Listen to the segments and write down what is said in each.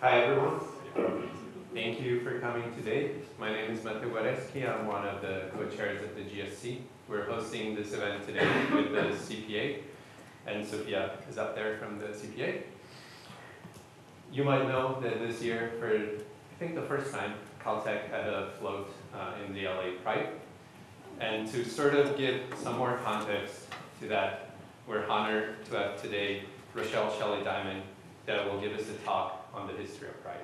Hi everyone. Thank you for coming today. My name is Matthew Wareski. I'm one of the co-chairs at the GSC. We're hosting this event today with the CPA, and Sophia is up there from the CPA. You might know that this year, for I think the first time, Caltech had a float in the LA Pride. And to sort of give some more context to that, we're honored to have today Rochelle Shelley Diamond that will give us a talk on the history of Pride.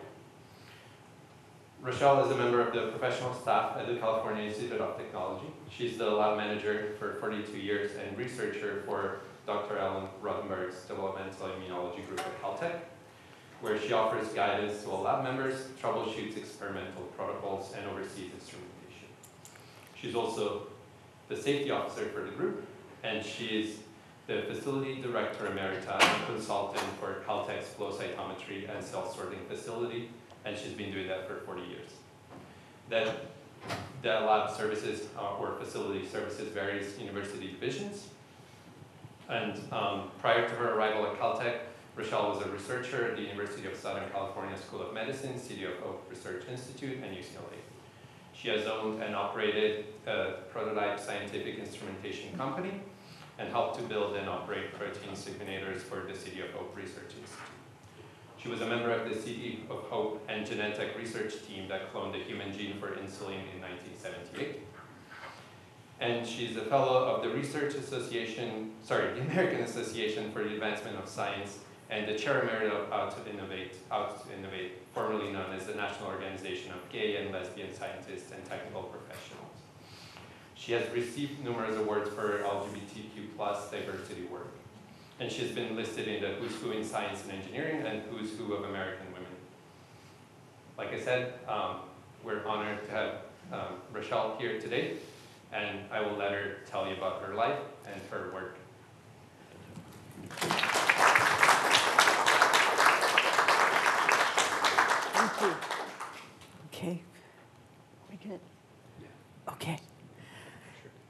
Rochelle is a member of the professional staff at the California Institute of Technology. She's the lab manager for 42 years and researcher for Dr. Alan Rothenberg's developmental immunology group at Caltech, where she offers guidance to all lab members, troubleshoots experimental protocols, and oversees instrumentation. She's also the safety officer for the group, and she is the facility director emerita and consultant for Caltech's Flow Cytometry and cell sorting facility, and she's been doing that for 40 years. That lab services or facility services various university divisions. And prior to her arrival at Caltech, Rochelle was a researcher at the University of Southern California School of Medicine, City of Hope Research Institute, and UCLA. She has owned and operated a prototype scientific instrumentation company and helped to build and operate protein sequenators for the City of Hope Research Institute. She was a member of the City of Hope and Genentech research team that cloned the human gene for insulin in 1978. And she's a fellow of the the American Association for the Advancement of Science and the chair emerita of Out to Innovate, formerly known as the National Organization of Gay and Lesbian Scientists and Technical Professionals. She has received numerous awards for her LGBTQ diversity work. And she has been listed in the Who's Who in Science and Engineering and Who's Who of American Women. Like I said, we're honored to have Rochelle here today, and I will let her tell you about her life and her work. Thank you. Okay. We good? Yeah. Okay.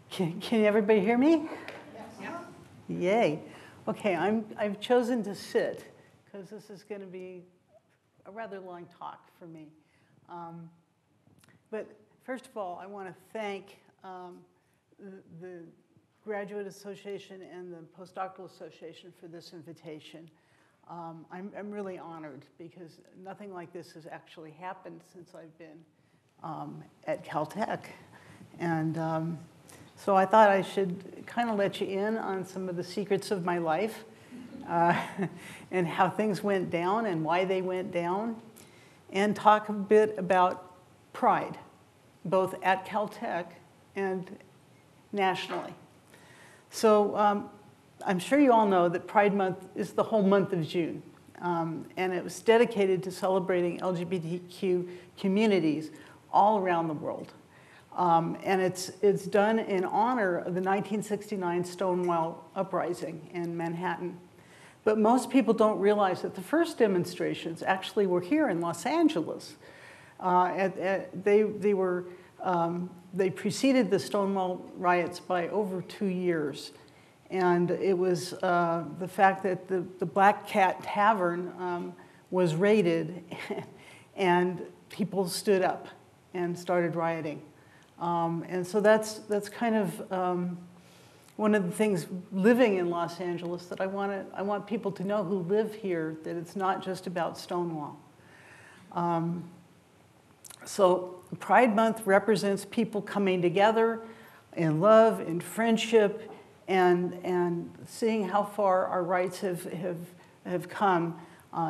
Sure. Can everybody hear me? Yes. Yeah. Yay. Okay, I've chosen to sit because this is going to be a rather long talk for me. But first of all, I want to thank the Graduate Association and the Postdoctoral Association for this invitation. I'm really honored because nothing like this has actually happened since I've been at Caltech. And so I thought I should kind of let you in on some of the secrets of my life and how things went down and why they went down, and talk a bit about Pride, both at Caltech and nationally. So I'm sure you all know that Pride Month is the whole month of June, and it was dedicated to celebrating LGBTQ communities all around the world. And it's done in honor of the 1969 Stonewall Uprising in Manhattan. But most people don't realize that the first demonstrations actually were here in Los Angeles. They preceded the Stonewall riots by over 2 years. And it was the fact that the Black Cat Tavern was raided and people stood up and started rioting. And so that's kind of one of the things living in Los Angeles that I want people to know who live here, that it's not just about Stonewall. So Pride Month represents people coming together in love, in friendship, and seeing how far our rights have come,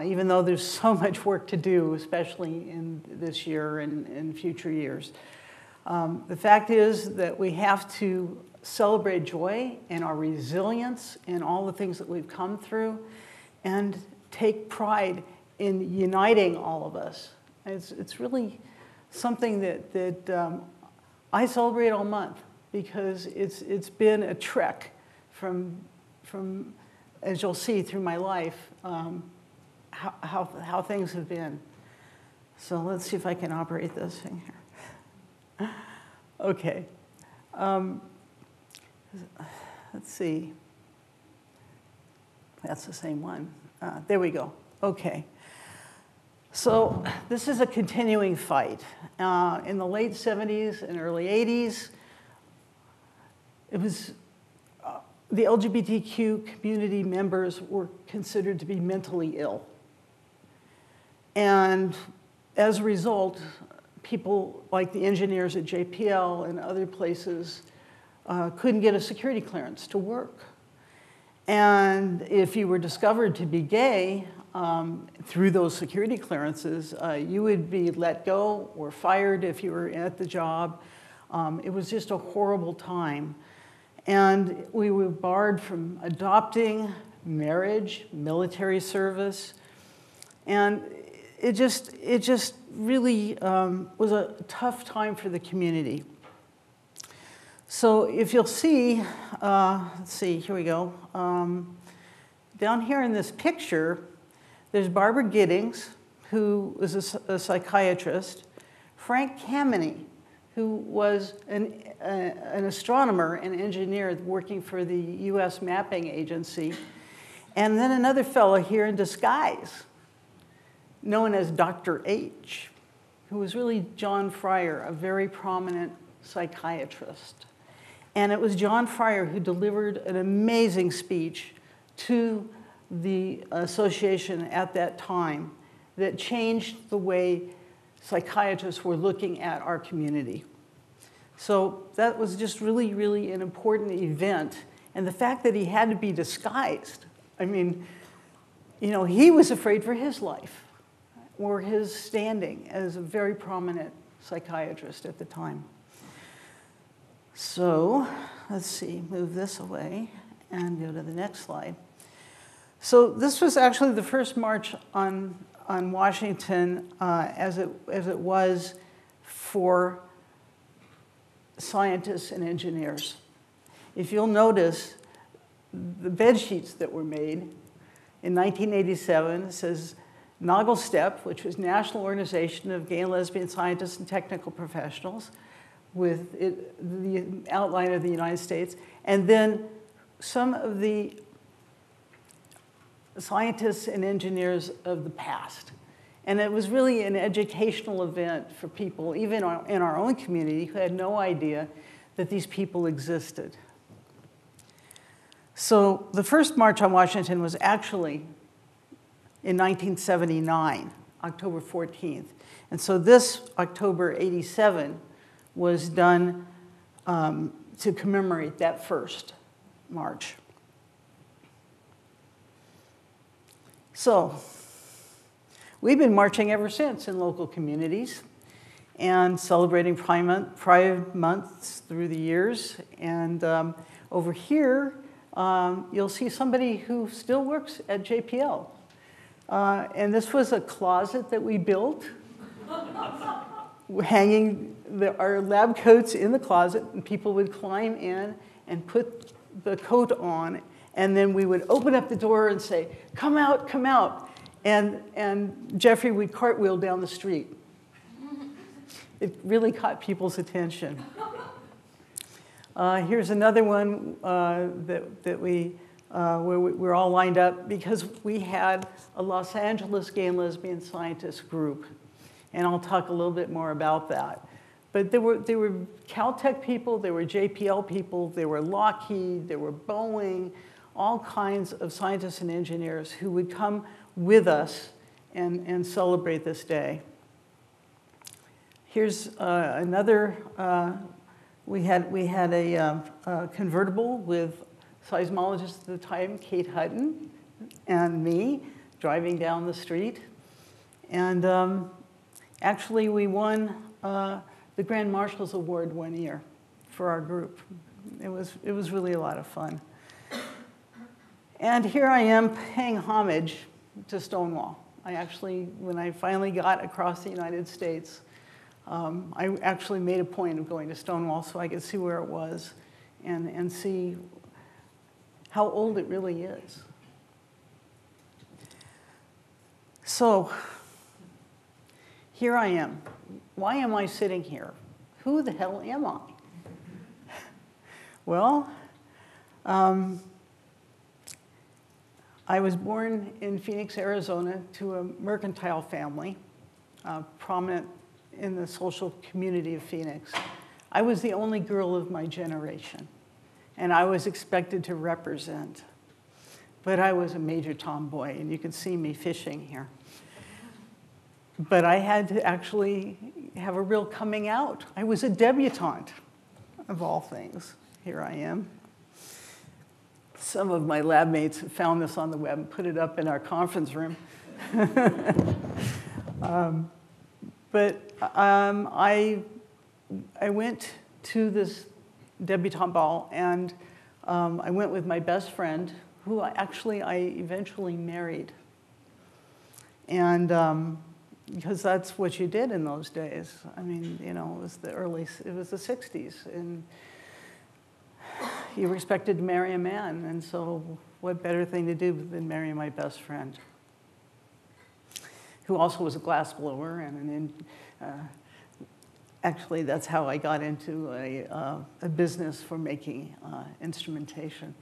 even though there's so much work to do, especially in this year and in future years. The fact is that we have to celebrate joy and our resilience and all the things that we've come through, and take pride in uniting all of us. It's really something that I celebrate all month, because it's been a trek from as you'll see through my life, how things have been. So let's see if I can operate this thing here. Okay. Let's see. That's the same one. There we go. Okay. So this is a continuing fight. In the late 70s and early 80s, it was the LGBTQ community members were considered to be mentally ill. And as a result, people like the engineers at JPL and other places couldn't get a security clearance to work. And if you were discovered to be gay through those security clearances, you would be let go or fired if you were at the job. It was just a horrible time. And we were barred from adopting, marriage, military service. And it just really was a tough time for the community. So if you'll see, let's see, here we go. Down here in this picture, there's Barbara Giddings, who was a psychiatrist, Frank Kameny, who was an astronomer and engineer working for the US Mapping Agency, and then another fellow here in disguise, known as Dr. H, who was really John Fryer, a very prominent psychiatrist. And it was John Fryer who delivered an amazing speech to the association at that time that changed the way psychiatrists were looking at our community. So that was just really, really an important event. And the fact that he had to be disguised, I mean, you know, he was afraid for his life or his standing as a very prominent psychiatrist at the time. So let's see, move this away and go to the next slide. So this was actually the first march on Washington as it was for scientists and engineers. If you'll notice, the bed sheets that were made in 1987, it says NOGLSTP, which was National Organization of Gay and Lesbian Scientists and Technical Professionals, with the outline of the United States, and then some of the scientists and engineers of the past. And it was really an educational event for people, even in our own community, who had no idea that these people existed. So the first March on Washington was actually in 1979, October 14th. And so this October 87 was done to commemorate that first march. So we've been marching ever since in local communities and celebrating Pride months through the years. And over here, you'll see somebody who still works at JPL. And this was a closet that we built, hanging our lab coats in the closet, and people would climb in and put the coat on, and then we would open up the door and say, "Come out, come out." And Jeffrey would cartwheel down the street. It really caught people's attention. Here's another one that where we're all lined up because we had a Los Angeles gay and lesbian scientist group. And I'll talk a little bit more about that. But there were Caltech people, there were JPL people, there were Lockheed, there were Boeing, all kinds of scientists and engineers who would come with us and celebrate this day. Here's another, we had a convertible with seismologist at the time, Kate Hutton, and me driving down the street. And actually, we won the Grand Marshal's Award one year for our group. It was really a lot of fun. And here I am paying homage to Stonewall. I actually, when I finally got across the United States, I actually made a point of going to Stonewall so I could see where it was and see how old it really is. So here I am. Why am I sitting here? Who the hell am I? Well, I was born in Phoenix, Arizona, to a mercantile family, prominent in the social community of Phoenix. I was the only girl of my generation, and I was expected to represent. But I was a major tomboy, and you can see me fishing here. But I had to actually have a real coming out. I was a debutante, of all things. Here I am. Some of my lab mates found this on the web and put it up in our conference room. I went to this debutante ball, and I went with my best friend, who I eventually married. And because that's what you did in those days. I mean, you know, it was the 60s, and you were expected to marry a man, and so what better thing to do than marry my best friend, who also was a glass blower, and actually that's how I got into a business for making instrumentation.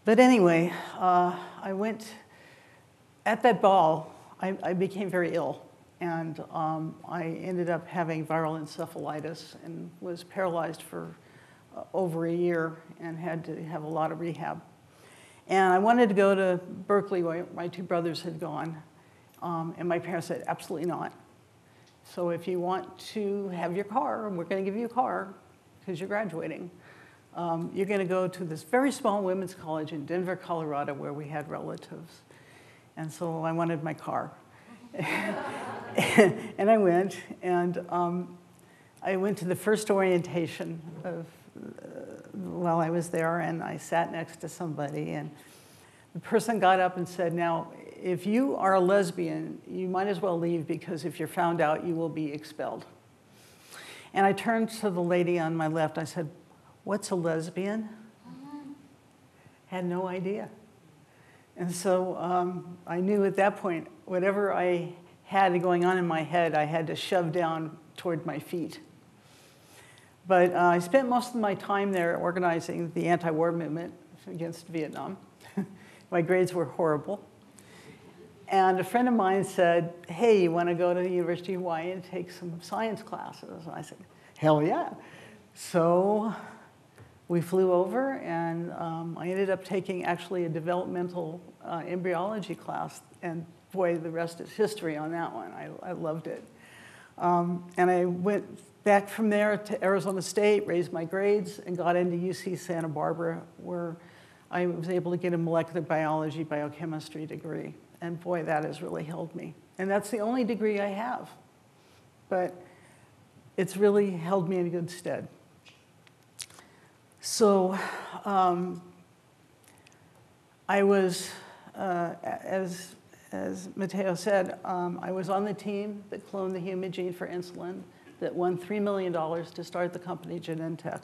But anyway, I went, at that ball, I became very ill, and I ended up having viral encephalitis and was paralyzed for over a year and had to have a lot of rehab. And I wanted to go to Berkeley, where my two brothers had gone, and my parents said, absolutely not. So if you want to have your car, and we're going to give you a car because you're graduating, you're going to go to this very small women's college in Denver, Colorado, where we had relatives. And so I wanted my car. And I went, and I went to the first orientation while I was there, and I sat next to somebody, and the person got up and said, now, if you are a lesbian, you might as well leave, because if you're found out, you will be expelled. And I turned to the lady on my left. I said, what's a lesbian? Had no idea. And so I knew at that point, whatever I had going on in my head, I had to shove down toward my feet. But I spent most of my time there organizing the anti-war movement against Vietnam. My grades were horrible. And a friend of mine said, hey, you want to go to the University of Hawaii and take some science classes? And I said, hell yeah. So we flew over, and I ended up taking actually a developmental embryology class. And boy, the rest is history on that one. I loved it. And I went back from there to Arizona State, raised my grades, and got into UC Santa Barbara, where I was able to get a molecular biology, biochemistry degree. And boy, that has really held me. And that's the only degree I have. But it's really held me in good stead. So I was, as Matteo said, I was on the team that cloned the human gene for insulin, that won $3 million to start the company Genentech.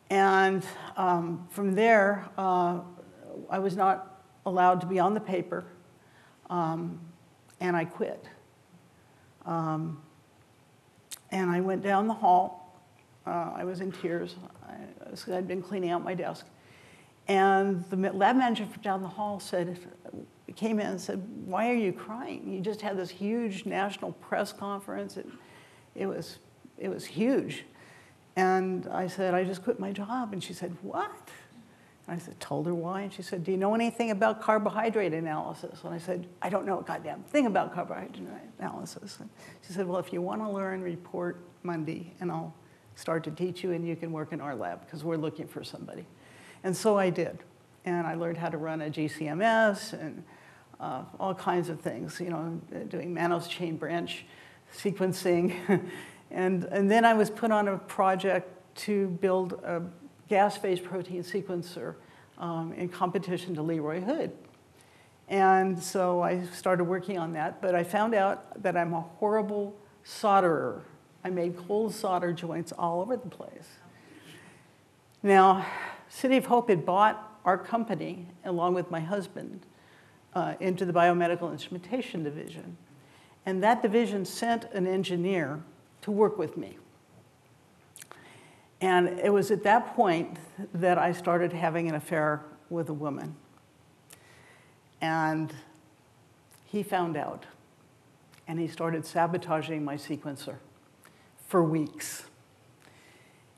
And from there, I was not allowed to be on the paper, and I quit. And I went down the hall. I was in tears. I'd been cleaning out my desk. And the lab manager from down the hall came in and said, why are you crying? You just had this huge national press conference. It was huge. And I said, I just quit my job. And she said, what? And I told her why. And she said, do you know anything about carbohydrate analysis? And I said, I don't know a goddamn thing about carbohydrate analysis. And she said, well, if you want to learn, report Monday, and I'll start to teach you, and you can work in our lab, because we're looking for somebody. And so I did. And I learned how to run a GCMS and all kinds of things, you know, doing mannose chain branch sequencing. And then I was put on a project to build a gas-phase protein sequencer in competition to Leroy Hood. And so I started working on that, but I found out that I'm a horrible solderer. I made cold solder joints all over the place. Now, City of Hope had bought our company, along with my husband, into the biomedical instrumentation division. And that division sent an engineer to work with me. And it was at that point that I started having an affair with a woman. And he found out, and he started sabotaging my sequencer for weeks.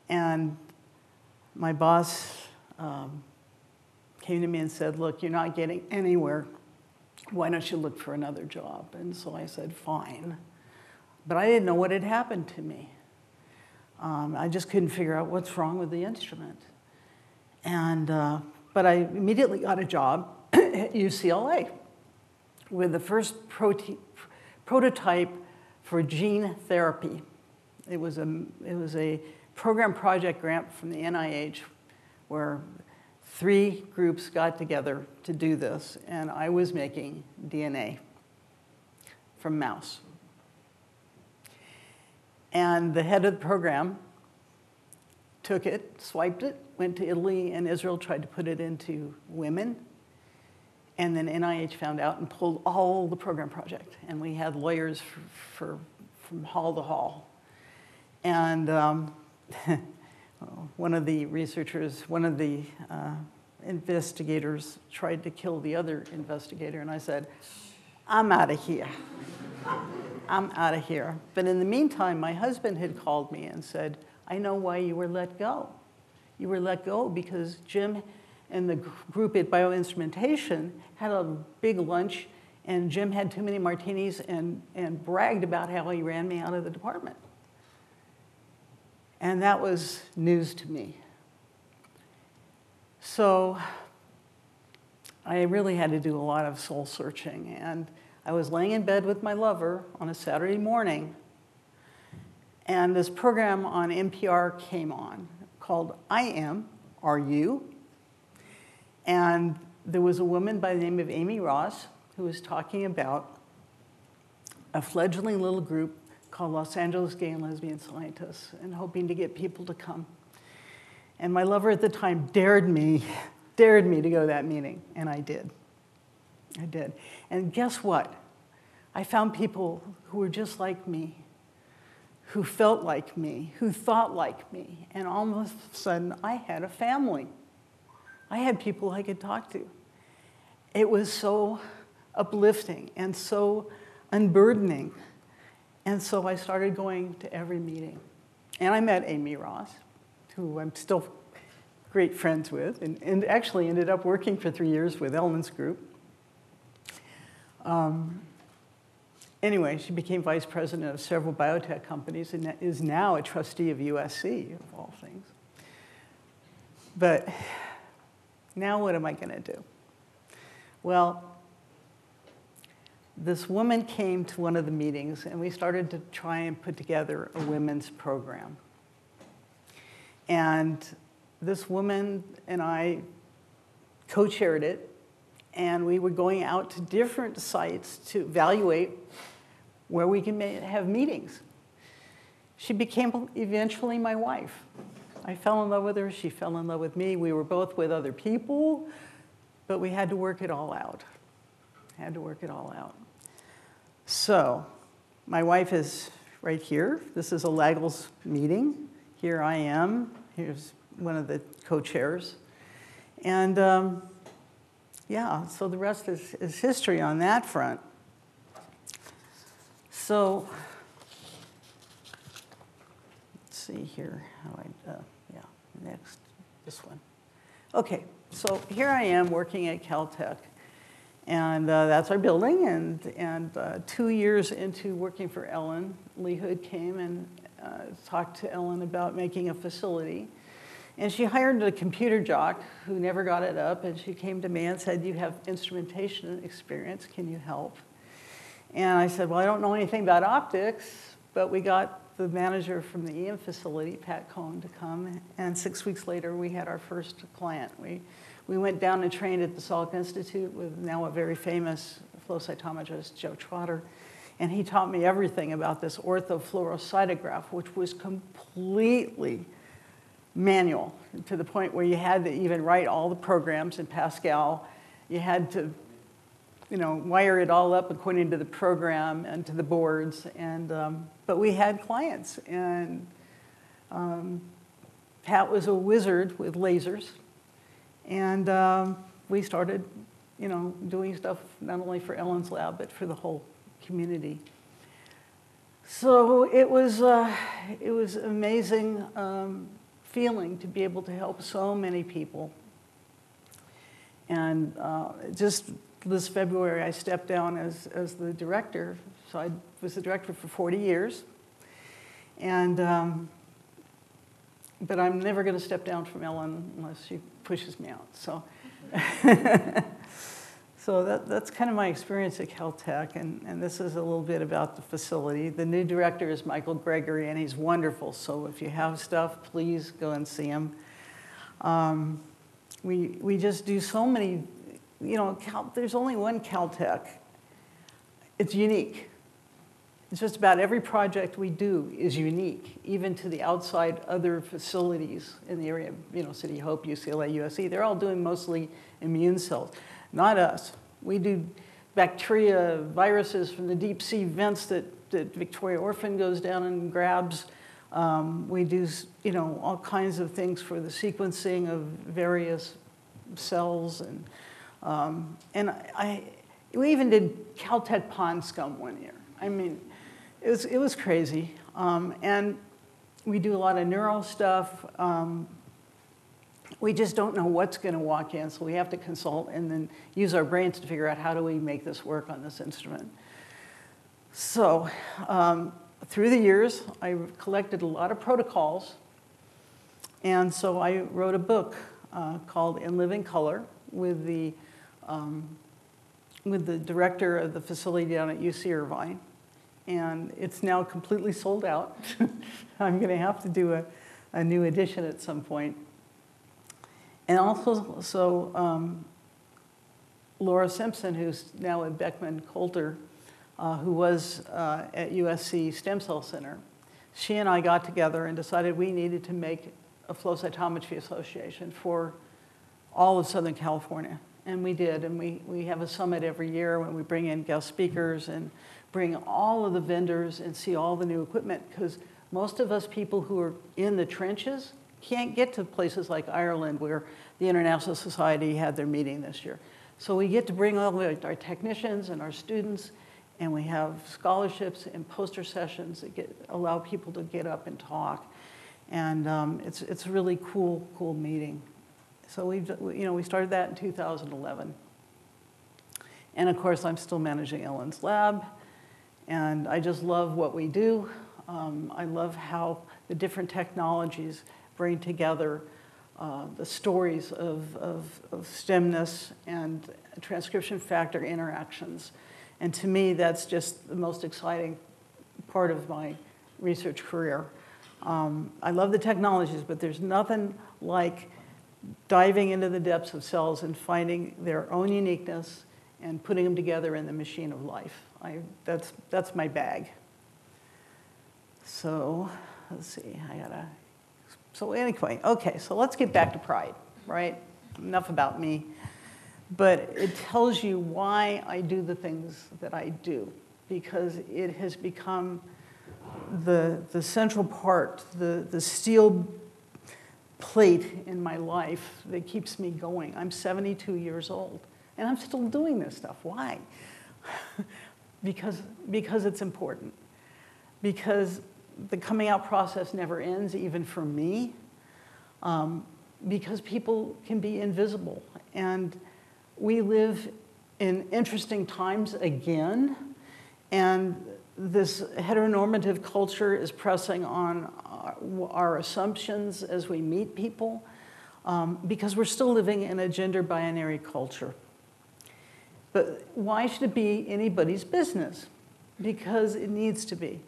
And my boss came to me and said, look, you're not getting anywhere. Why don't you look for another job? And so I said, fine. But I didn't know what had happened to me. I just couldn't figure out what's wrong with the instrument. And, but I immediately got a job at UCLA with the first prototype for gene therapy. It was a program project grant from the NIH where 3 groups got together to do this, and I was making DNA from mouse. And the head of the program took it, swiped it, went to Italy and Israel, tried to put it into women, and then NIH found out and pulled all the program project. And we had lawyers from hall to hall. And one of the researchers, one of the investigators tried to kill the other investigator, and I said, I'm out of here. I'm out of here. But in the meantime, my husband had called me and said, I know why you were let go. You were let go because Jim and the group at Bioinstrumentation had a big lunch, and Jim had too many martinis and bragged about how he ran me out of the department. And that was news to me. So I really had to do a lot of soul searching. And I was laying in bed with my lover on a Saturday morning, and this program on NPR came on called I Am, Are You? And there was a woman by the name of Amy Ross who was talking about a fledgling little group called Los Angeles Gay and Lesbian Scientists, and hoping to get people to come. And my lover at the time dared me to go to that meeting, and I did. I did. And guess what? I found people who were just like me, who felt like me, who thought like me, and all of a sudden I had a family. I had people I could talk to. It was so uplifting and so unburdening. And so I started going to every meeting. And I met Amy Ross, who I'm still great friends with, and actually ended up working for 3 years with Ellen's group. Anyway, she became vice president of several biotech companies and is now a trustee of USC, of all things. But now what am I going to do? Well, this woman came to one of the meetings, and we started to try and put together a women's program. And this woman and I co-chaired it, and we were going out to different sites to evaluate where we can have meetings. She became eventually my wife. I fell in love with her, she fell in love with me. We were both with other people, but we had to work it all out. Had to work it all out. So, my wife is right here. This is a Lagels meeting. Here I am. Here's one of the co-chairs. And yeah, so the rest is history on that front. So, let's see here. Yeah, next, this one. Okay, so here I am working at Caltech. And that's our building, and 2 years into working for Ellen, Lee Hood came and talked to Ellen about making a facility. And she hired a computer jock who never got it up, and she came to me and said, you have instrumentation experience, can you help? And I said, well, I don't know anything about optics, but we got the manager from the EM facility, Pat Cohn, to come, and 6 weeks later we had our first client. We went down and trained at the Salk Institute with now a very famous flow cytometrist, Joe Trotter, and he taught me everything about this orthofluorocytograph, which was completely manual to the point where you had to even write all the programs in Pascal. You had to, wire it all up according to the program and to the boards. And but we had clients, and Pat was a wizard with lasers. And we started, doing stuff not only for Ellen's lab, but for the whole community. So it was amazing feeling to be able to help so many people. And just this February, I stepped down as the director. So I was the director for 40 years. And, but I'm never going to step down from Ellen unless she pushes me out. So, so that's kind of my experience at Caltech. And this is a little bit about the facility. The new director is Michael Gregory, and he's wonderful. So if you have stuff, please go and see him. We just do so many, there's only one Caltech. It's unique. It's just about every project we do is unique, even to the outside other facilities in the area, City Hope, UCLA, USC. They're all doing mostly immune cells. Not us. We do bacteria, viruses from the deep sea vents that Victoria Orphan goes down and grabs. We do, all kinds of things for the sequencing of various cells, and we even did Caltech pond scum one year. I mean, it was crazy, and we do a lot of neuro stuff. We just don't know what's going to walk in, so we have to consult and then use our brains to figure out how do we make this work on this instrument. So through the years, I collected a lot of protocols, and so I wrote a book called In Living Color with the director of the facility down at UC Irvine, and it's now completely sold out. I'm going to have to do a new edition at some point. And also, Laura Simpson, who's now at Beckman Coulter, who was at USC Stem Cell Center, she and I got together and decided we needed to make a Flow Cytometry Association for all of Southern California. And we did, and we have a summit every year when we bring in guest speakers and bring all of the vendors and see all the new equipment, because most of us people who are in the trenches can't get to places like Ireland where the International Society had their meeting this year. So we get to bring all of our technicians and our students, and we have scholarships and poster sessions that allow people to get up and talk. And it's a really cool meeting. So we started that in 2011. And of course, I'm still managing Ellen's lab, and I just love what we do. I love how the different technologies bring together the stories of STEMness and transcription factor interactions. And to me, that's just the most exciting part of my research career. I love the technologies, but there's nothing like diving into the depths of cells and finding their own uniqueness and putting them together in the machine of life. That's my bag. So let's see, so anyway, okay, so let's get back to pride, right? Enough about me. But it tells you why I do the things that I do, because it has become the central part, the steel plate in my life that keeps me going. I'm 72 years old, and I'm still doing this stuff. Why? Because it's important. Because the coming out process never ends, even for me, because people can be invisible. And we live in interesting times again, and this heteronormative culture is pressing on our assumptions as we meet people, because we're still living in a gender binary culture. But why should it be anybody's business? Because it needs to be.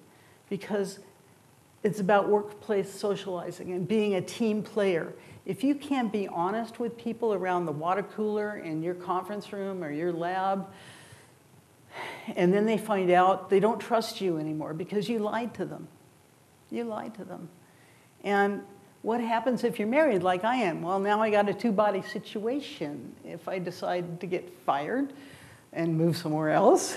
Because it's about workplace socializing and being a team player. If you can't be honest with people around the water cooler in your conference room or your lab, and then they find out they don't trust you anymore because you lied to them. You lied to them. And what happens if you're married like I am? Well, now I got a two-body situation. If I decide to get fired and move somewhere else,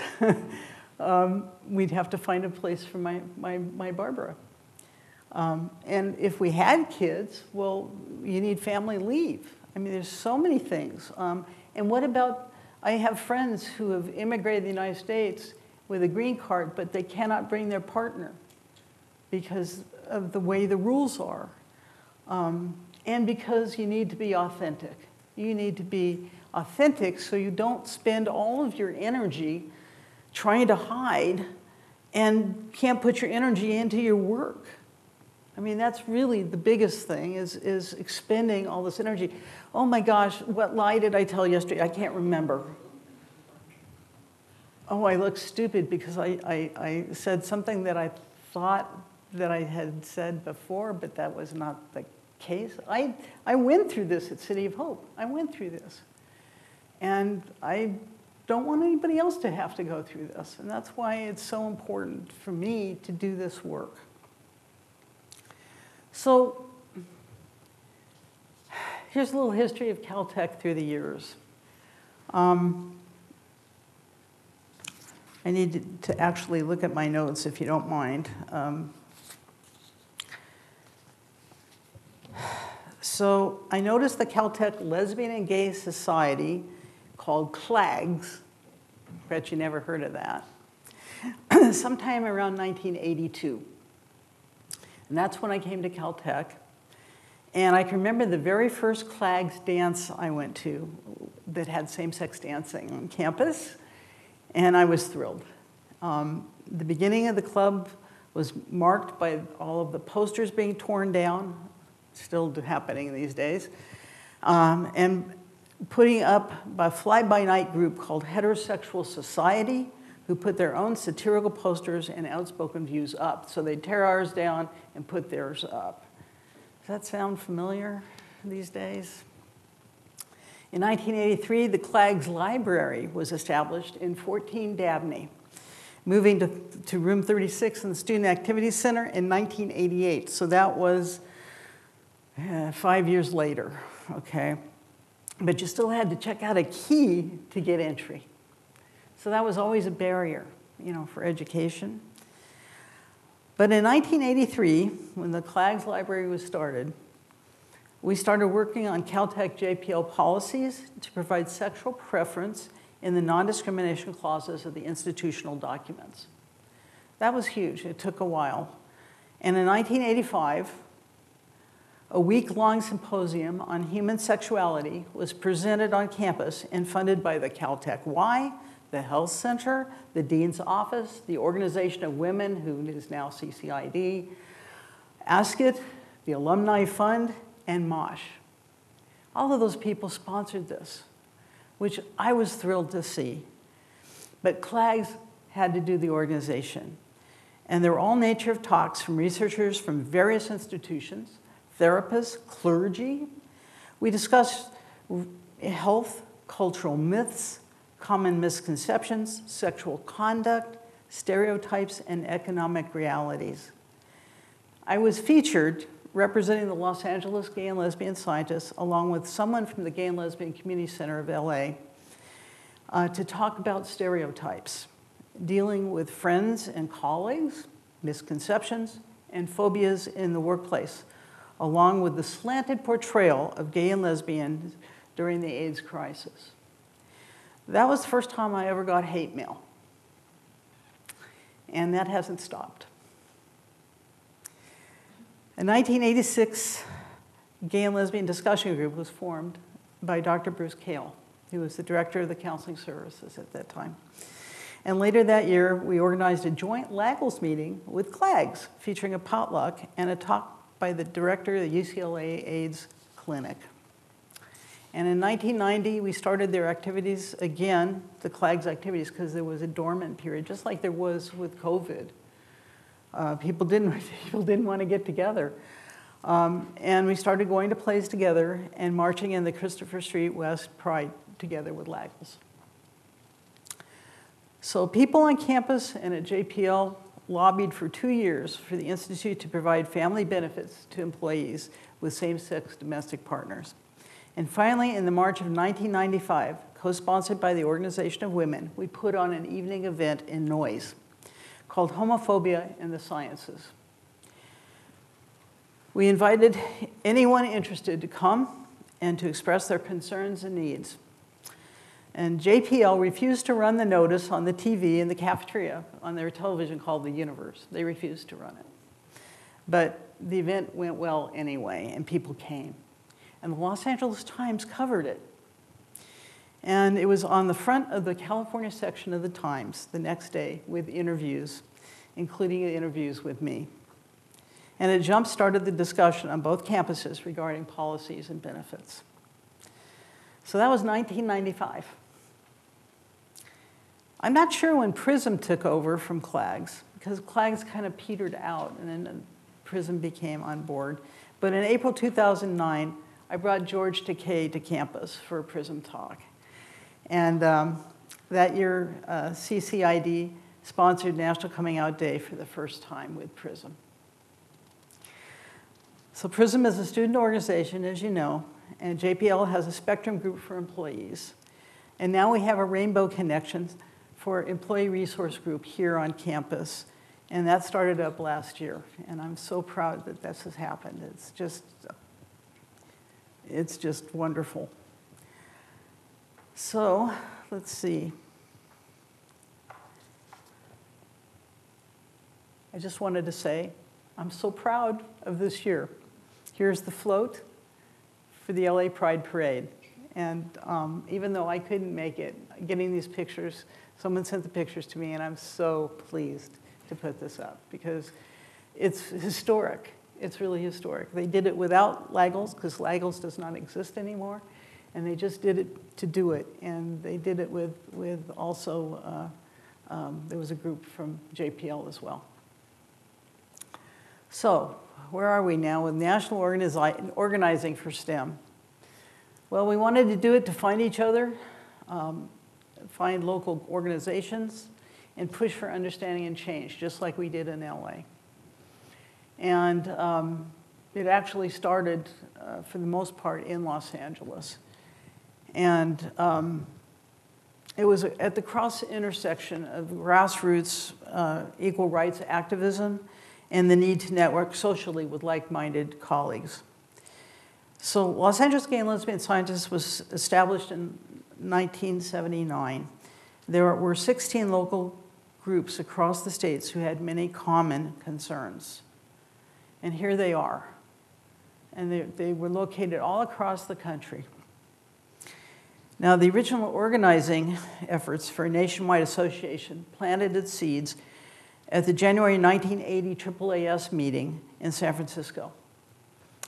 we'd have to find a place for my Barbara. And if we had kids, well, you need family leave. I mean, there's so many things. And what about, I have friends who have immigrated to the United States with a green card, but they cannot bring their partner because of the way the rules are. And because you need to be authentic. You need to be authentic so you don't spend all of your energy trying to hide and can't put your energy into your work. I mean, that's really the biggest thing, is expending all this energy. Oh my gosh, what lie did I tell yesterday? I can't remember. Oh, I look stupid because I said something that I thought that I had said before, but that was not the case. I went through this at City of Hope. I went through this. And I don't want anybody else to have to go through this. And that's why it's so important for me to do this work. So here's a little history of Caltech through the years. I need to actually look at my notes, if you don't mind. So I noticed the Caltech Lesbian and Gay Society, called CLAGS. Bet you never heard of that. Sometime around 1982. And that's when I came to Caltech. And I can remember the very first CLAGS dance I went to that had same-sex dancing on campus. And I was thrilled. The beginning of the club was marked by all of the posters being torn down, still happening these days, and putting up by a fly-by-night group called Heterosexual Society, who put their own satirical posters and outspoken views up. So they'd tear ours down and put theirs up. Does that sound familiar these days? In 1983, the CLAGS Library was established in 14 Dabney, moving to room 36 in the Student Activities Center in 1988. So that was 5 years later, okay? But you still had to check out a key to get entry. So that was always a barrier, you know, for education. But in 1983, when the CLAGS Library was started, we started working on Caltech JPL policies to provide sexual preference in the non-discrimination clauses of the institutional documents. That was huge. It took a while. And in 1985, a week-long symposium on human sexuality was presented on campus and funded by the Caltech Y, the Health Center, the Dean's Office, the Organization of Women, who is now CCID, ASCIT, the Alumni Fund, and MOSH. All of those people sponsored this, which I was thrilled to see. But CLAGS had to do the organization. And there were all nature of talks from researchers from various institutions, therapists, clergy. We discussed health, cultural myths, common misconceptions, sexual conduct, stereotypes, and economic realities. I was featured representing the Los Angeles Gay and Lesbian Scientists, along with someone from the Gay and Lesbian Community Center of LA, to talk about stereotypes, dealing with friends and colleagues, misconceptions, and phobias in the workplace, along with the slanted portrayal of gay and lesbians during the AIDS crisis. That was the first time I ever got hate mail. And that hasn't stopped. In 1986, Gay and Lesbian Discussion Group was formed by Dr. Bruce Kale, who was the director of the counseling services at that time. And later that year, we organized a joint LAGLS meeting with CLAGS, featuring a potluck and a talk by the director of the UCLA AIDS Clinic. And in 1990, we started their activities again, the CLAGS activities, because there was a dormant period, just like there was with COVID. People didn't want to get together. And we started going to plays together and marching in the Christopher Street West Pride together with LAGLS. So people on campus and at JPL lobbied for 2 years for the Institute to provide family benefits to employees with same-sex domestic partners. And finally, in the March of 1995, co-sponsored by the Organization of Women, we put on an evening event in Noise called Homophobia in the Sciences. We invited anyone interested to come and to express their concerns and needs. And JPL refused to run the notice on the TV in the cafeteria on their television called The Universe. They refused to run it. But the event went well anyway, and people came. And the Los Angeles Times covered it. And it was on the front of the California section of the Times the next day with interviews, including interviews with me. And it jump-started the discussion on both campuses regarding policies and benefits. So that was 1995. I'm not sure when PRISM took over from CLAGS, because CLAGS kind of petered out, and then PRISM became on board. But in April 2009, I brought George Takei to campus for a PRISM talk. And that year, CCID sponsored National Coming Out Day for the first time with PRISM. So PRISM is a student organization, as you know, and JPL has a spectrum group for employees. And now we have a Rainbow Connections for Employee Resource Group here on campus. And that started up last year. And I'm so proud that this has happened. It's just wonderful. So let's see. I just wanted to say, I'm so proud of this year. Here's the float for the LA Pride Parade. And even though I couldn't make it, getting these pictures, someone sent the pictures to me, and I'm so pleased to put this up because it's historic. It's really historic. They did it without LGLS, because LGLS does not exist anymore, and they just did it to do it. And they did it with also, there was a group from JPL as well. So where are we now with National Organizing for STEM? Well, we wanted to do it to find each other, find local organizations, and push for understanding and change, just like we did in LA. And it actually started, for the most part, in Los Angeles. And it was at the cross intersection of grassroots equal rights activism and the need to network socially with like-minded colleagues. So Los Angeles Gay and Lesbian Scientists was established in 1979. There were 16 local groups across the states who had many common concerns. And here they are. And they were located all across the country. Now, the original organizing efforts for a nationwide association planted its seeds at the January 1980 AAAS meeting in San Francisco.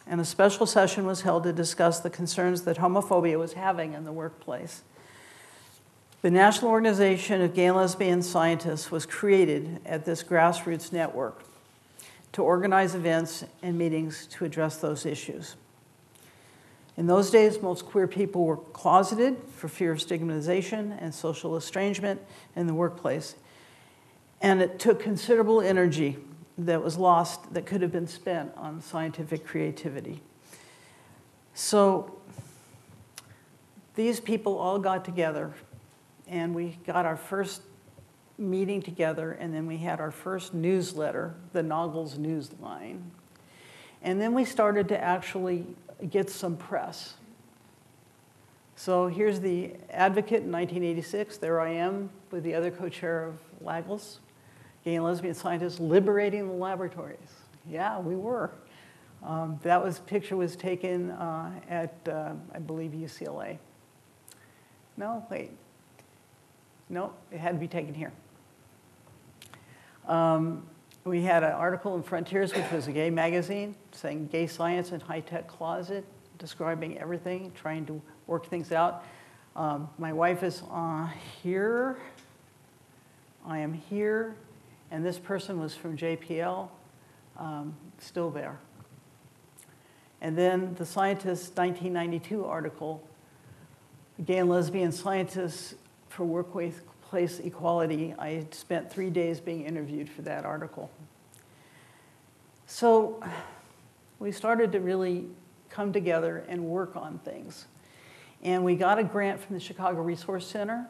And a special session was held to discuss the concerns that homophobia was having in the workplace. The National Organization of Gay and Lesbian Scientists was created at this grassroots network to organize events and meetings to address those issues. In those days, most queer people were closeted for fear of stigmatization and social estrangement in the workplace. And it took considerable energy that was lost that could have been spent on scientific creativity. So these people all got together, and we got our first meeting together, and then we had our first newsletter, the NOGLS Newsline. And then we started to actually get some press. So here's the Advocate in 1986. There I am with the other co-chair of LGLS, Gay and Lesbian Scientists Liberating the Laboratories. Yeah, we were. Picture was taken at, I believe, UCLA. No, wait. No, it had to be taken here. We had an article in Frontiers, which was a gay magazine, saying gay science in high-tech closet, describing everything, trying to work things out. My wife is here. I am here. And this person was from JPL, still there. And then the Scientist 1992 article, Gay and Lesbian Scientists for Workplace Equality. I spent 3 days being interviewed for that article. So we started to really come together and work on things. And we got a grant from the Chicago Resource Center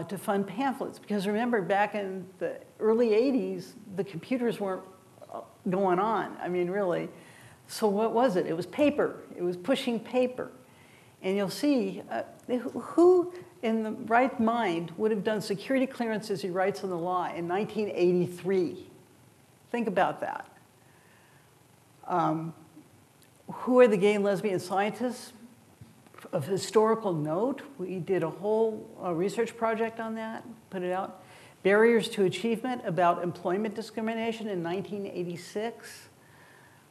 to fund pamphlets. Because remember, back in the early 80s, the computers weren't going on. I mean, really. So what was it? It was paper. It was pushing paper. And you'll see who in the right mind would have done security clearance, as he writes in the law, in 1983. Think about that. Who are the gay and lesbian scientists? Of historical note, we did a whole research project on that, put it out. Barriers to Achievement about employment discrimination in 1986.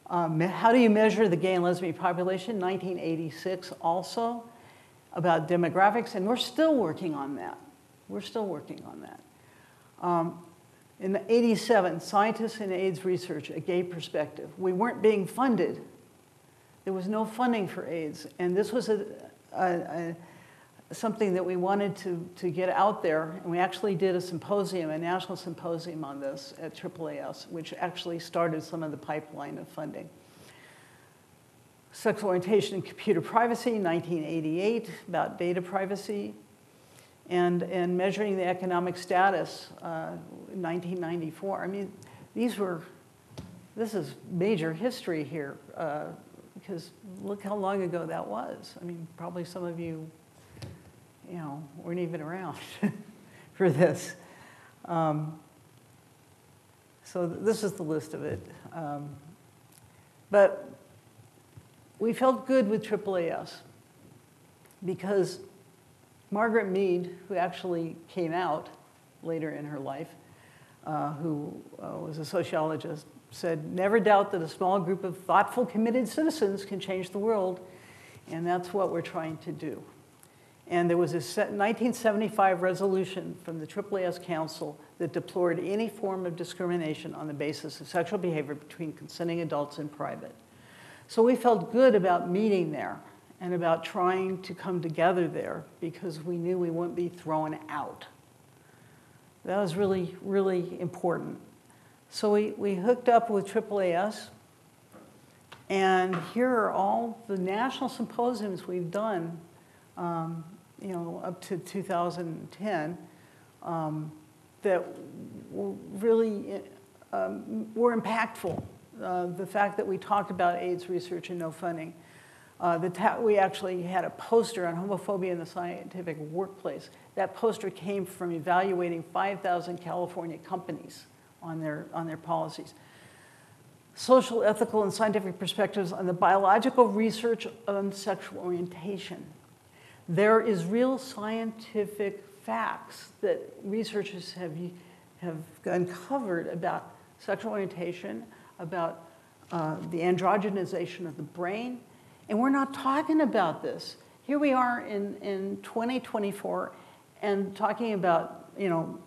How do you measure the gay and lesbian population? 1986 also, about demographics, and we're still working on that. We're still working on that. In 87, Scientists in AIDS Research, a Gay Perspective. We weren't being funded. There was no funding for AIDS, and this was something that we wanted to get out there, and we actually did a symposium, a national symposium on this at AAAS, which actually started some of the pipeline of funding. Sexual Orientation and Computer Privacy, 1988, about data privacy, and Measuring the Economic Status, 1994. I mean, this is major history here, because look how long ago that was. I mean, probably some of you, weren't even around for this. So this is the list of it. But we felt good with AAAS because Margaret Mead, who actually came out later in her life, who was a sociologist, said, never doubt that a small group of thoughtful, committed citizens can change the world, and that's what we're trying to do. And there was a 1975 resolution from the AAAS Council that deplored any form of discrimination on the basis of sexual behavior between consenting adults in private. So we felt good about meeting there and about trying to come together there because we knew we wouldn't be thrown out. That was really, really important. So we hooked up with AAAS, and here are all the national symposiums we've done, up to 2010, that really were impactful. The fact that we talked about AIDS research and no funding. We actually had a poster on homophobia in the scientific workplace. That poster came from evaluating 5,000 California companies on their policies. Social, ethical, and scientific perspectives on the biological research on sexual orientation. There is real scientific facts that researchers have uncovered about sexual orientation, about the androgenization of the brain, and we're not talking about this. Here we are in 2024 and talking about,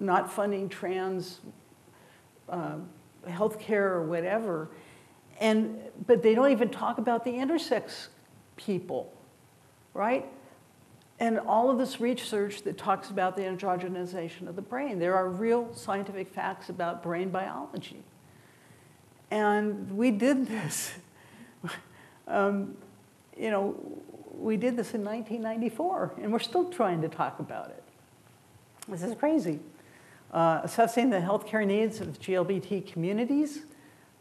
not funding trans healthcare or whatever, but they don't even talk about the intersex people, right? And all of this research that talks about the androgenization of the brain. There are real scientific facts about brain biology. And we did this. We did this in 1994, and we're still trying to talk about it. This is crazy. Assessing the healthcare needs of GLBT communities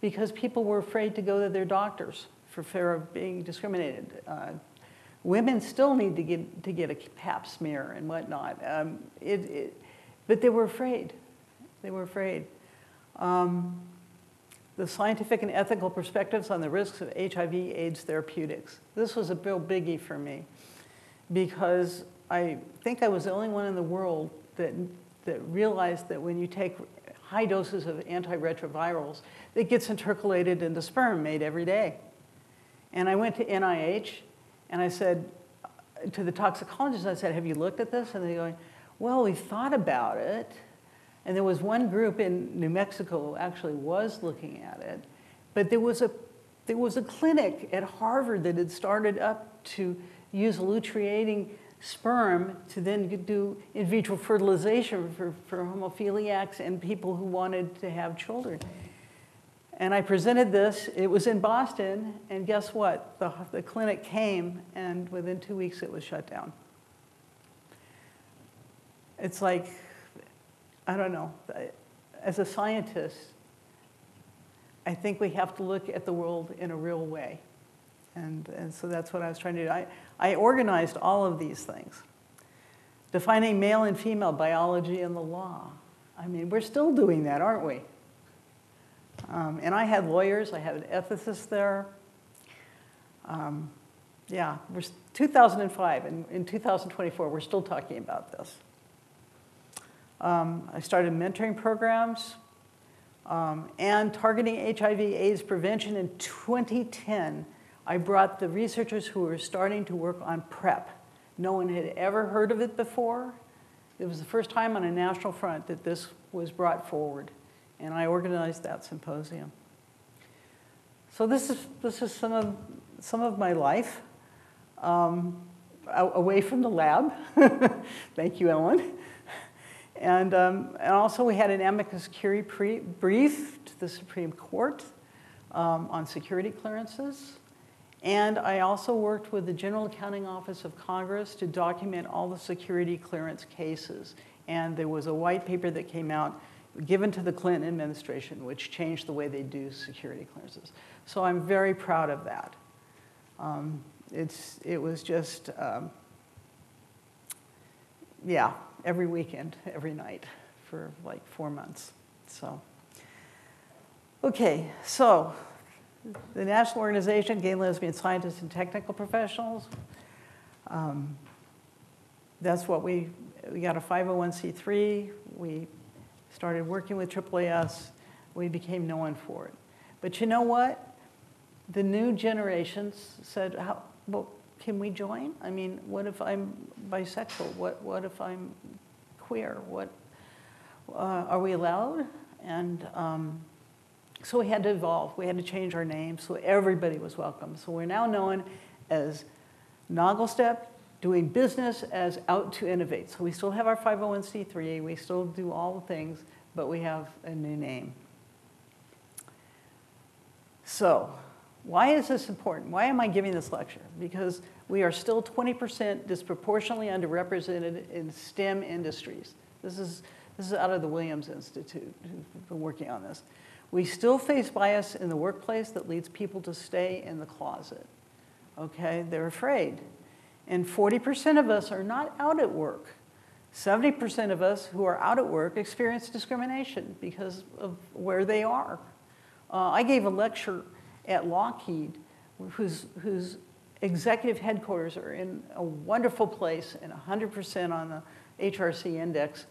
because people were afraid to go to their doctors for fear of being discriminated. Women still need to get a pap smear and whatnot, but they were afraid. They were afraid. The scientific and ethical perspectives on the risks of HIV/AIDS therapeutics. This was a real biggie for me because I think I was the only one in the world that realized that when you take high doses of antiretrovirals, it gets intercalated into sperm made every day. And I went to NIH and I said to the toxicologist, I said, have you looked at this? And they're going, well, we thought about it. And there was one group in New Mexico who actually was looking at it. But there was a clinic at Harvard that had started up to use elutriating sperm to then do in vitro fertilization for homophiliacs and people who wanted to have children. And I presented this. It was in Boston. And guess what? The clinic came, and within 2 weeks, it was shut down. It's like, I don't know. As a scientist, I think we have to look at the world in a real way. And so that's what I was trying to do. I organized all of these things. Defining male and female biology in the law. I mean, we're still doing that, aren't we? And I had lawyers, I had an ethicist there. Yeah, 2005, and in 2024, we're still talking about this. I started mentoring programs and targeting HIV/AIDS prevention in 2010. I brought the researchers who were starting to work on PrEP. No one had ever heard of it before. It was the first time on a national front that this was brought forward, and I organized that symposium. So this is some of my life away from the lab. Thank you, Ellen. And also we had an amicus curiae brief to the Supreme Court on security clearances. And I also worked with the General Accounting Office of Congress to document all the security clearance cases. And there was a white paper that came out given to the Clinton administration, which changed the way they do security clearances. So I'm very proud of that. It was just, yeah, every weekend, every night for like 4 months. So, okay, so the National Organization, Gay, Lesbian Scientists and Technical Professionals. That's what we got a 501c3. We started working with AAAS. We became known for it. But you know what? The new generations said, well, can we join? I mean, what if I'm bisexual? What if I'm queer? Are we allowed? And so we had to evolve. We had to change our name so everybody was welcome. So we're now known as NOGLSTP, doing business as Out to Innovate. So we still have our 501c3, we still do all the things, but we have a new name. So why is this important? Why am I giving this lecture? Because we are still 20% disproportionately underrepresented in STEM industries. This is out of the Williams Institute, who've been working on this. We still face bias in the workplace that leads people to stay in the closet, okay? They're afraid. And 40% of us are not out at work. 70% of us who are out at work experience discrimination because of where they are. I gave a lecture at Lockheed, whose executive headquarters are in a wonderful place and 100% on the HRC index.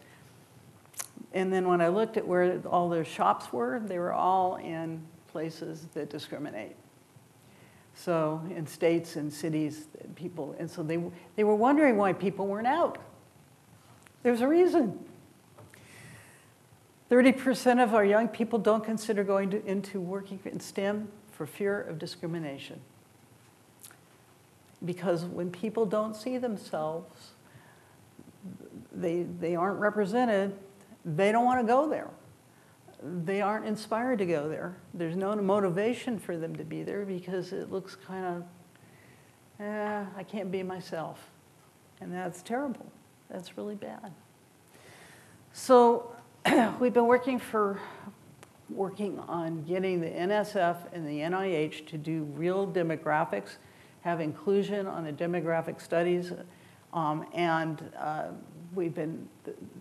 And then when I looked at where all their shops were, they were all in places that discriminate. So in states and cities, people, and so they were wondering why people weren't out. There's a reason. 30% of our young people don't consider going into working in STEM for fear of discrimination. Because when people don't see themselves, they aren't represented, they don't want to go there. They aren't inspired to go there. There's no motivation for them to be there because it looks kind of, I can't be myself. And that's terrible. That's really bad. So we've been working on getting the NSF and the NIH to do real demographics, have inclusion on the demographic studies, and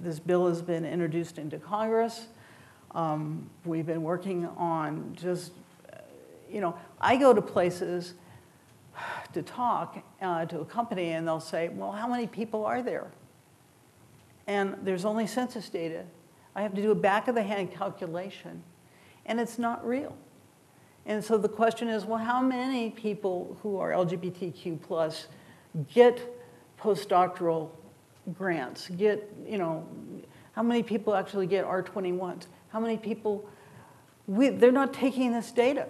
this bill has been introduced into Congress. We've been working on just, I go to places to talk to a company and they'll say, well, how many people are there? And there's only census data. I have to do a back of the hand calculation and it's not real. And so the question is, well, how many people who are LGBTQ plus get postdoctoral grants, how many people actually get R21s? How many people, they're not taking this data.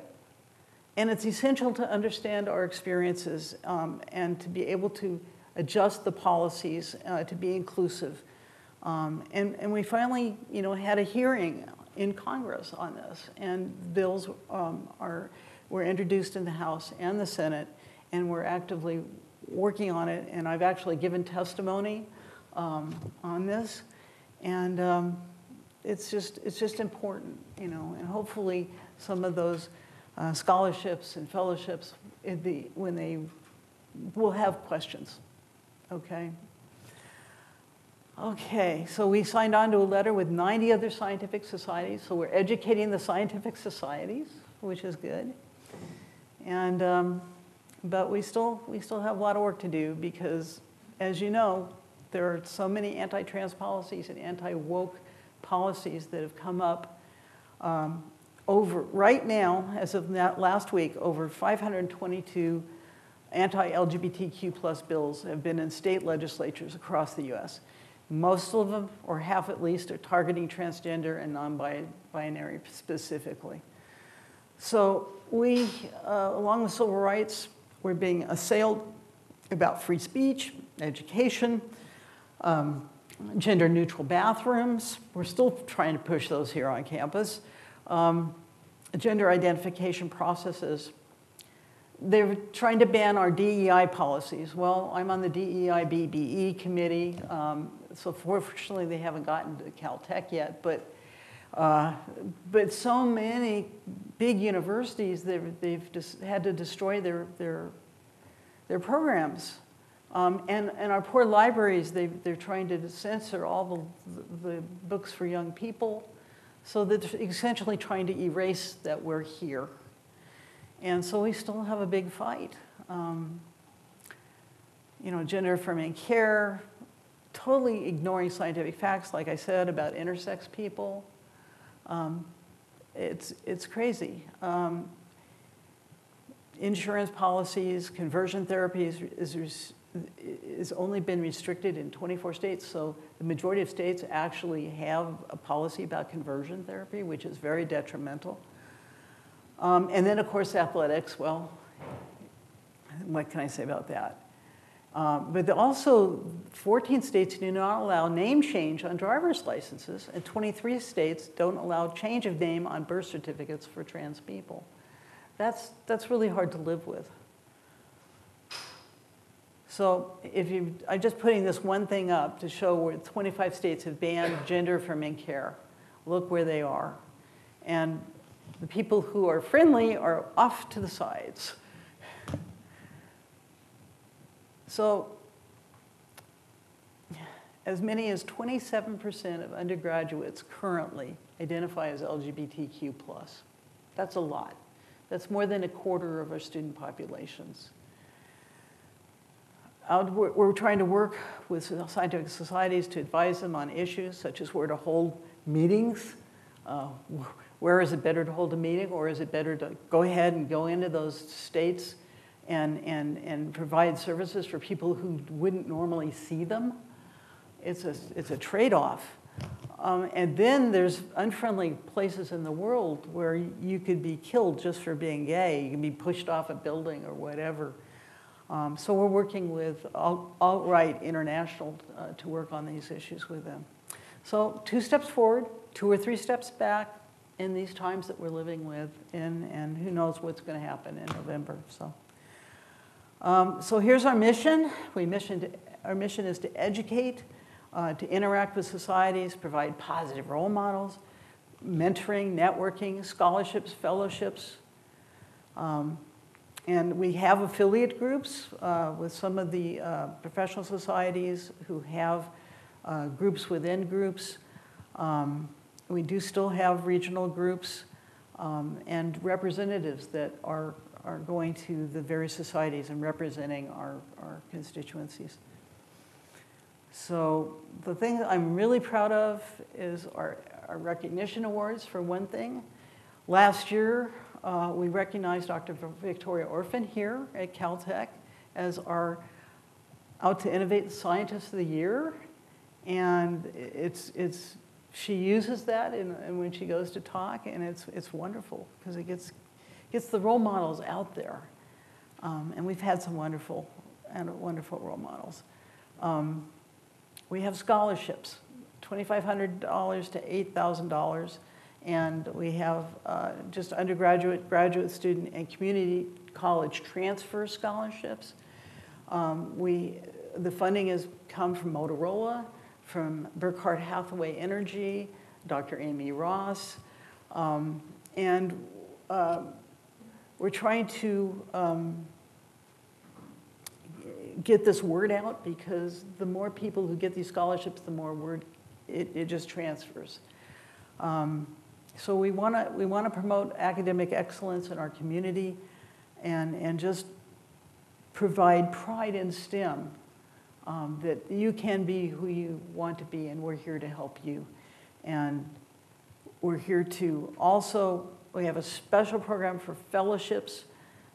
And it's essential to understand our experiences and to be able to adjust the policies to be inclusive. And we finally, had a hearing in Congress on this, and bills were introduced in the House and the Senate, and we're actively working on it. And I've actually given testimony on this, and it's just important, and hopefully some of those scholarships and fellowships when they will have questions, okay? Okay, so we signed on to a letter with 90 other scientific societies, so we're educating the scientific societies, which is good. And, but we still have a lot of work to do because, as you know, there are so many anti-trans policies and anti-woke policies that have come up right now, as of last week, over 522 anti-LGBTQ plus bills have been in state legislatures across the US. Most of them, or half at least, are targeting transgender and non-binary specifically. So we, along with civil rights, we're being assailed about free speech, education, gender-neutral bathrooms. We're still trying to push those here on campus. Gender identification processes. They're trying to ban our DEI policies. Well, I'm on the DEI BBE committee, so fortunately they haven't gotten to Caltech yet, but so many big universities, they've just had to destroy their programs. And our poor libraries, they're trying to censor all the books for young people, so they're essentially trying to erase that we're here. And so we still have a big fight. You know, gender-affirming care, totally ignoring scientific facts, like I said, about intersex people. It's crazy. Insurance policies, conversion therapy is only been restricted in 24 states, so the majority of states actually have a policy about conversion therapy, which is very detrimental. And then, of course, athletics. Well, what can I say about that? But also, 14 states do not allow name change on driver's licenses, and 23 states don't allow change of name on birth certificates for trans people. That's really hard to live with. So I'm just putting this one thing up to show where 25 states have banned gender-affirming care. Look where they are. And the people who are friendly are off to the sides. So as many as 27% of undergraduates currently identify as LGBTQ+. That's a lot. That's more than a quarter of our student populations. We're trying to work with scientific societies to advise them on issues such as where to hold meetings. Where is it better to hold a meeting, or is it better to go ahead and go into those states and provide services for people who wouldn't normally see them? It's a trade-off. And then there's unfriendly places in the world where you could be killed just for being gay. You can be pushed off a building or whatever. So we're working with Alt-Right International to work on these issues with them. So 2 steps forward, 2 or 3 steps back in these times that we're living with, and who knows what's going to happen in November. So here's our mission. Our mission is to educate, to interact with societies, provide positive role models, mentoring, networking, scholarships, fellowships. And we have affiliate groups with some of the professional societies who have groups within groups. We do still have regional groups and representatives that are going to the various societies and representing our constituencies. So the thing that I'm really proud of is our recognition awards, for one thing. Last year, we recognized Dr. Victoria Orphan here at Caltech as our Out to Innovate Scientist of the Year. And she uses that and when she goes to talk, and it's wonderful because it gets the role models out there. And we've had some wonderful role models. We have scholarships, $2,500 to $8,000. And we have just undergraduate, graduate student, and community college transfer scholarships. The funding has come from Motorola, from Berkshire Hathaway Energy, Dr. Amy Ross, and we're trying to get this word out, because the more people who get these scholarships, the more word it just transfers. So we want to promote academic excellence in our community, and just provide pride in STEM, that you can be who you want to be, and we're here to help you. And we're here to also, we have a special program for fellowships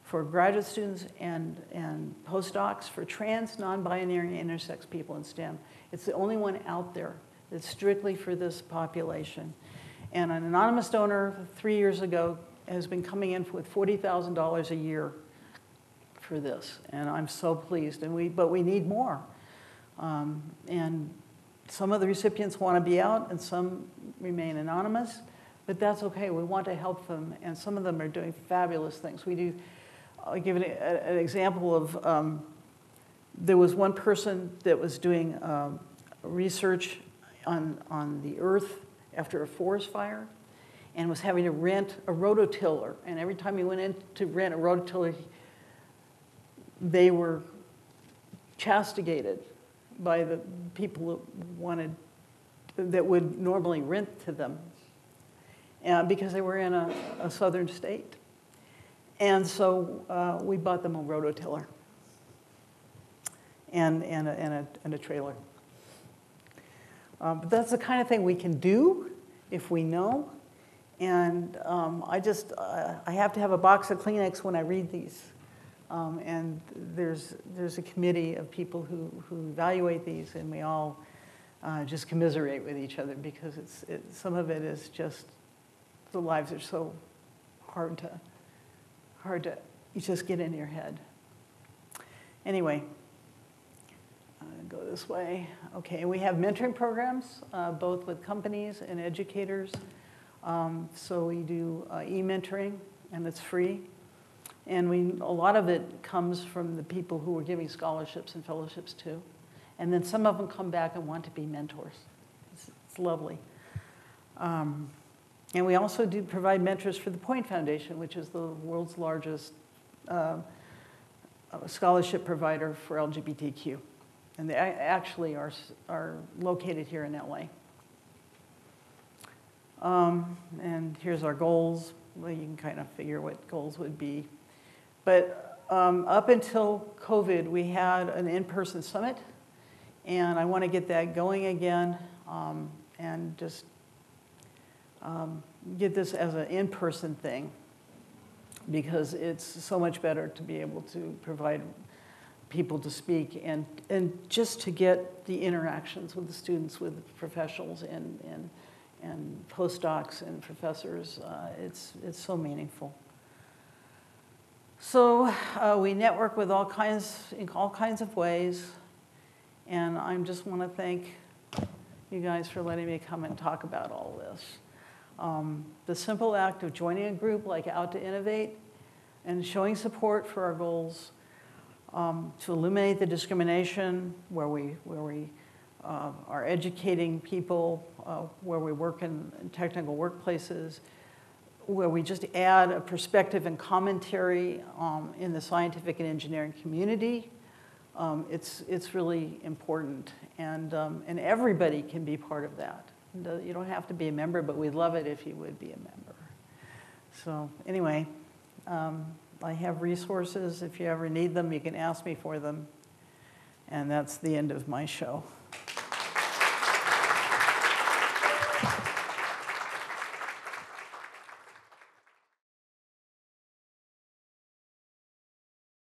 for graduate students and postdocs for trans, non-binary, and intersex people in STEM. It's the only one out there that's strictly for this population. And an anonymous donor 3 years ago has been coming in with $40,000 a year for this, and I'm so pleased. But we need more. And some of the recipients want to be out, and some remain anonymous, but that's okay. We want to help them, and some of them are doing fabulous things. I'll give an example of, there was one person that was doing research on the earth after a forest fire, and was having to rent a rototiller. And every time he went in to rent a rototiller, they were castigated by the people that would normally rent to them, because they were in a southern state. And so we bought them a rototiller and a trailer. But that's the kind of thing we can do if we know. And I have to have a box of Kleenex when I read these. And there's a committee of people who evaluate these, and we all just commiserate with each other, because some of it is just, the lives are so hard to you just get in your head. Anyway, go this way. Okay, we have mentoring programs, both with companies and educators. So we do e-mentoring, and it's free. And a lot of it comes from the people who are giving scholarships and fellowships too. And then some of them come back and want to be mentors. It's lovely. And we also do provide mentors for the Point Foundation, which is the world's largest scholarship provider for LGBTQ. And they actually are located here in LA. And here's our goals. Well, you can kind of figure what goals would be. But up until COVID, we had an in-person summit, and I want to get that going again, and just get this as an in-person thing, because it's so much better to be able to provide people to speak, and just to get the interactions with the students, with the professionals, and postdocs and professors. It's so meaningful. So we network with in all kinds of ways, and I just want to thank you guys for letting me come and talk about all this. The simple act of joining a group like Out to Innovate and showing support for our goals, to eliminate the discrimination where we are educating people, where we work in technical workplaces, where we just add a perspective and commentary in the scientific and engineering community. It's really important, and everybody can be part of that. You don't have to be a member, but we'd love it if you would be a member. So anyway, I have resources. If you ever need them, you can ask me for them. And that's the end of my show.